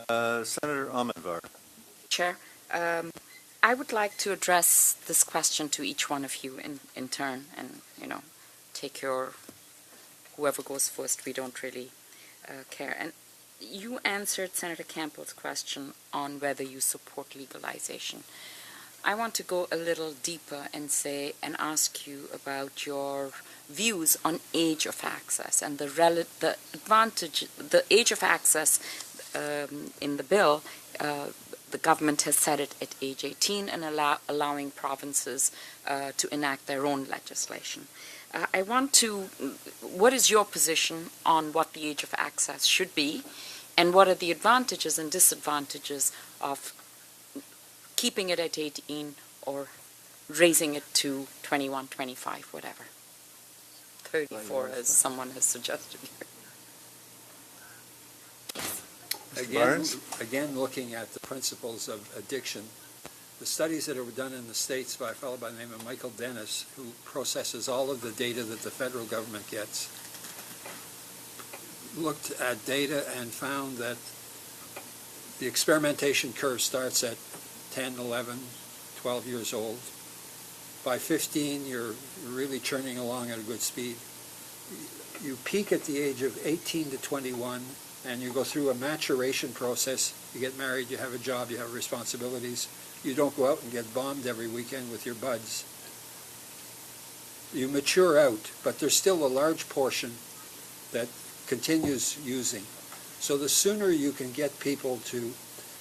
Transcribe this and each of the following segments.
Senator Ahmedvar. Chair, I would like to address this question to each one of you in turn, and take your whoever goes first. We don't really care. And you answered Senator Campbell's question on whether you support legalization. I want to go a little deeper and ask you about your views on age of access and the age of access in the bill. The government has set it at age 18 and allowing provinces to enact their own legislation. What is your position on what the age of access should be, and what are the advantages and disadvantages of keeping it at 18 or raising it to 21, 25, whatever? 34, as someone has suggested here. Again, looking at the principles of addiction, the studies that were done in the States by a fellow by the name of Michael Dennis, who processes all of the data that the federal government gets, looked at data and found that the experimentation curve starts at 10, 11, 12 years old. By 15, you're really churning along at a good speed. You peak at the age of 18 to 21, and you go through a maturation process. You get married, you have a job, you have responsibilities. You don't go out and get bombed every weekend with your buds. You mature out, but there's still a large portion that continues using. So the sooner you can get people to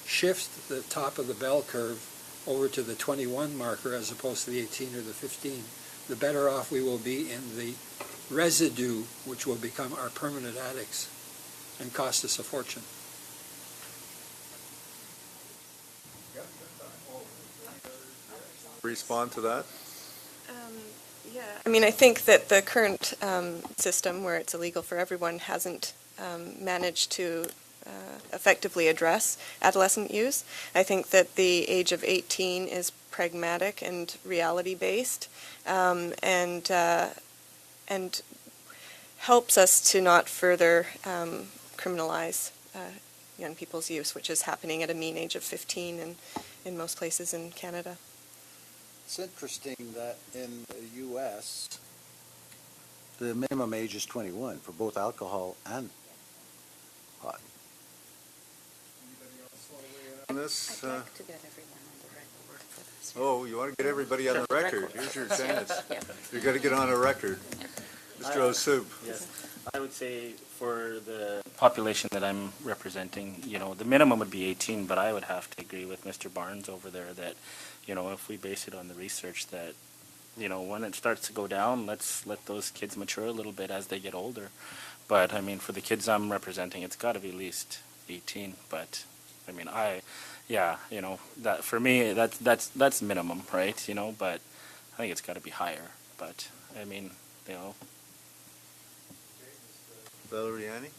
shift the top of the bell curve over to the 21 marker as opposed to the 18 or the 15, the better off we will be in the residue, which will become our permanent addicts and cost us a fortune. Respond to that? Yeah, I mean, I think that the current system, where it's illegal for everyone, hasn't managed to effectively address adolescent use. I think that the age of 18 is pragmatic and reality-based, and helps us to not further criminalize young people's use, which is happening at a mean age of 15 in most places in Canada. It's interesting that in the U.S., the minimum age is 21 for both alcohol and pot. On this, I'd like to get everyone on the record for this. oh, you want to get everybody on the record? Here's your chance. Yeah. You've got to get on a record. Mr. O'Soup. Yes, I would say for the population that I'm representing, the minimum would be 18, but I would have to agree with Mr. Barnes over there that, if we base it on the research that, when it starts to go down, let's let those kids mature a little bit as they get older. But, I mean, for the kids I'm representing, it's got to be at least 18, but, I mean, that for me, that's minimum, right, but I think it's got to be higher, but, I mean, Valeriani?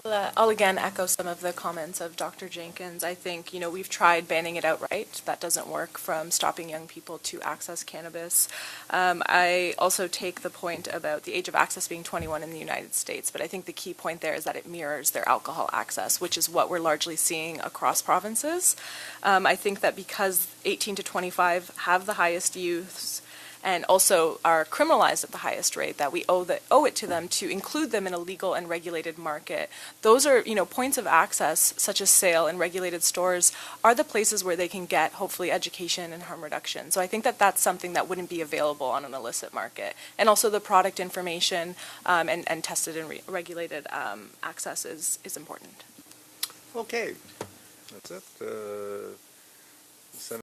I'll again echo some of the comments of Dr. Jenkins. I think, we've tried banning it outright. That doesn't work from stopping young people to access cannabis. I also take the point about the age of access being 21 in the United States, but I think the key point there is that it mirrors their alcohol access, which is what we're largely seeing across provinces. I think that because 18 to 25 have the highest youths, and also are criminalized at the highest rate, that we owe it to them to include them in a legal and regulated market. Those are, points of access, such as sale and regulated stores, are the places where they can get, hopefully, education and harm reduction. So I think that that's something that wouldn't be available on an illicit market. And also the product information and tested and regulated access is important. Okay. That's it.